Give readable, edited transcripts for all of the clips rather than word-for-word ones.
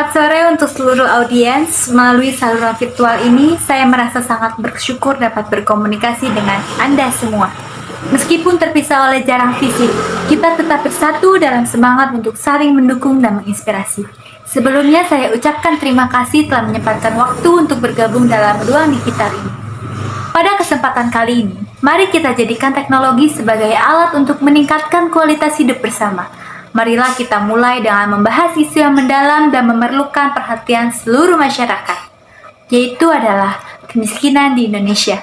Selamat sore untuk seluruh audiens. Melalui saluran virtual ini, saya merasa sangat bersyukur dapat berkomunikasi dengan Anda semua. Meskipun terpisah oleh jarak fisik, kita tetap bersatu dalam semangat untuk saling mendukung dan menginspirasi. Sebelumnya, saya ucapkan terima kasih telah menyempatkan waktu untuk bergabung dalam ruang digital ini. Pada kesempatan kali ini, mari kita jadikan teknologi sebagai alat untuk meningkatkan kualitas hidup bersama. Marilah kita mulai dengan membahas isu yang mendalam dan memerlukan perhatian seluruh masyarakat, yaitu adalah kemiskinan di Indonesia.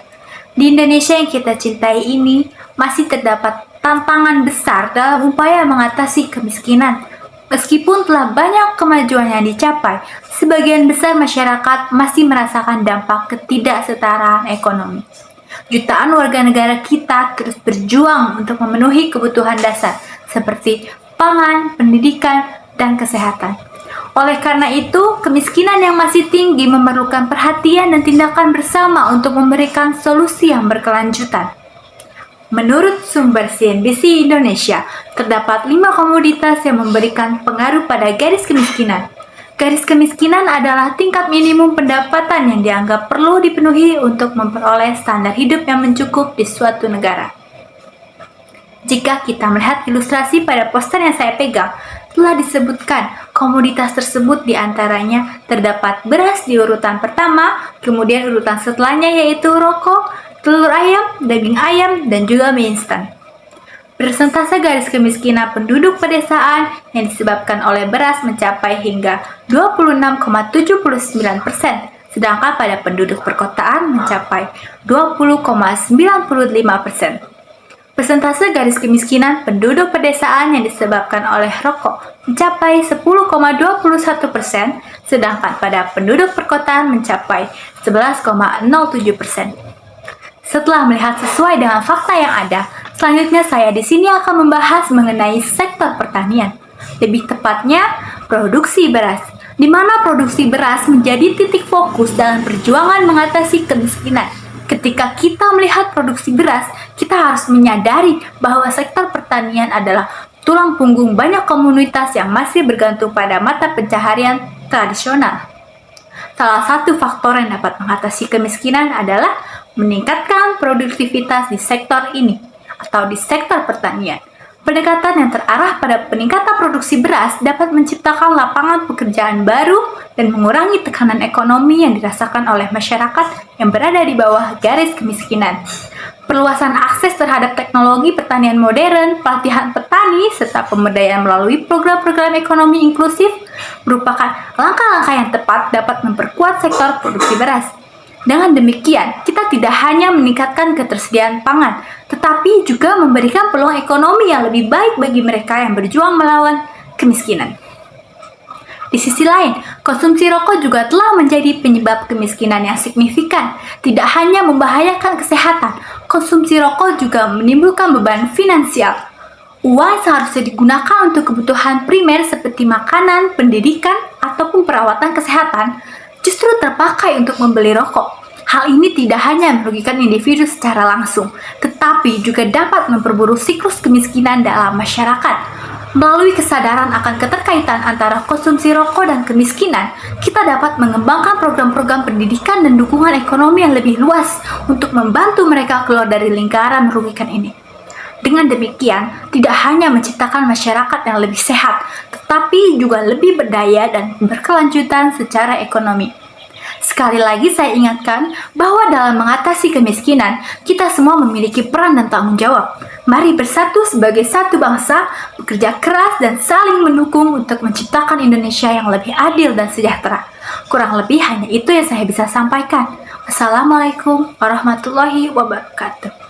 Di Indonesia yang kita cintai ini, masih terdapat tantangan besar dalam upaya mengatasi kemiskinan. Meskipun telah banyak kemajuan yang dicapai, sebagian besar masyarakat masih merasakan dampak ketidaksetaraan ekonomi. Jutaan warga negara kita terus berjuang untuk memenuhi kebutuhan dasar, seperti pangan, pendidikan, dan kesehatan. Oleh karena itu, kemiskinan yang masih tinggi memerlukan perhatian dan tindakan bersama untuk memberikan solusi yang berkelanjutan. Menurut sumber CNBC Indonesia, terdapat 5 komoditas yang memberikan pengaruh pada garis kemiskinan. Garis kemiskinan adalah tingkat minimum pendapatan yang dianggap perlu dipenuhi untuk memperoleh standar hidup yang mencukup di suatu negara. Jika kita melihat ilustrasi pada poster yang saya pegang, telah disebutkan komoditas tersebut diantaranya terdapat beras di urutan pertama, kemudian urutan setelahnya yaitu rokok, telur ayam, daging ayam, dan juga mie instan. Persentase garis kemiskinan penduduk pedesaan yang disebabkan oleh beras mencapai hingga 26,79%, sedangkan pada penduduk perkotaan mencapai 20,95%. Persentase garis kemiskinan penduduk pedesaan yang disebabkan oleh rokok mencapai 10,21%, sedangkan pada penduduk perkotaan mencapai 11,07%. Setelah melihat sesuai dengan fakta yang ada, selanjutnya saya di sini akan membahas mengenai sektor pertanian. Lebih tepatnya, produksi beras, di mana produksi beras menjadi titik fokus dalam perjuangan mengatasi kemiskinan. Ketika kita melihat produksi beras, kita harus menyadari bahwa sektor pertanian adalah tulang punggung banyak komunitas yang masih bergantung pada mata pencaharian tradisional. Salah satu faktor yang dapat mengatasi kemiskinan adalah meningkatkan produktivitas di sektor ini atau di sektor pertanian. Pendekatan yang terarah pada peningkatan produksi beras dapat menciptakan lapangan pekerjaan baru dan mengurangi tekanan ekonomi yang dirasakan oleh masyarakat yang berada di bawah garis kemiskinan. Perluasan akses terhadap teknologi pertanian modern, pelatihan petani, serta pemberdayaan melalui program-program ekonomi inklusif merupakan langkah-langkah yang tepat dapat memperkuat sektor produksi beras. Dengan demikian, kita tidak hanya meningkatkan ketersediaan pangan, tetapi juga memberikan peluang ekonomi yang lebih baik bagi mereka yang berjuang melawan kemiskinan. Di sisi lain, konsumsi rokok juga telah menjadi penyebab kemiskinan yang signifikan. Tidak hanya membahayakan kesehatan, konsumsi rokok juga menimbulkan beban finansial. Uang seharusnya digunakan untuk kebutuhan primer seperti makanan, pendidikan, ataupun perawatan kesehatan, justru terpakai untuk membeli rokok. Hal ini tidak hanya merugikan individu secara langsung, tetapi juga dapat memperburuk siklus kemiskinan dalam masyarakat. Melalui kesadaran akan keterkaitan antara konsumsi rokok dan kemiskinan, kita dapat mengembangkan program-program pendidikan dan dukungan ekonomi yang lebih luas untuk membantu mereka keluar dari lingkaran merugikan ini. Dengan demikian, tidak hanya menciptakan masyarakat yang lebih sehat, tetapi juga lebih berdaya dan berkelanjutan secara ekonomi. Sekali lagi saya ingatkan bahwa dalam mengatasi kemiskinan, kita semua memiliki peran dan tanggung jawab. Mari bersatu sebagai satu bangsa, bekerja keras dan saling mendukung untuk menciptakan Indonesia yang lebih adil dan sejahtera. Kurang lebih hanya itu yang saya bisa sampaikan. Wassalamualaikum warahmatullahi wabarakatuh.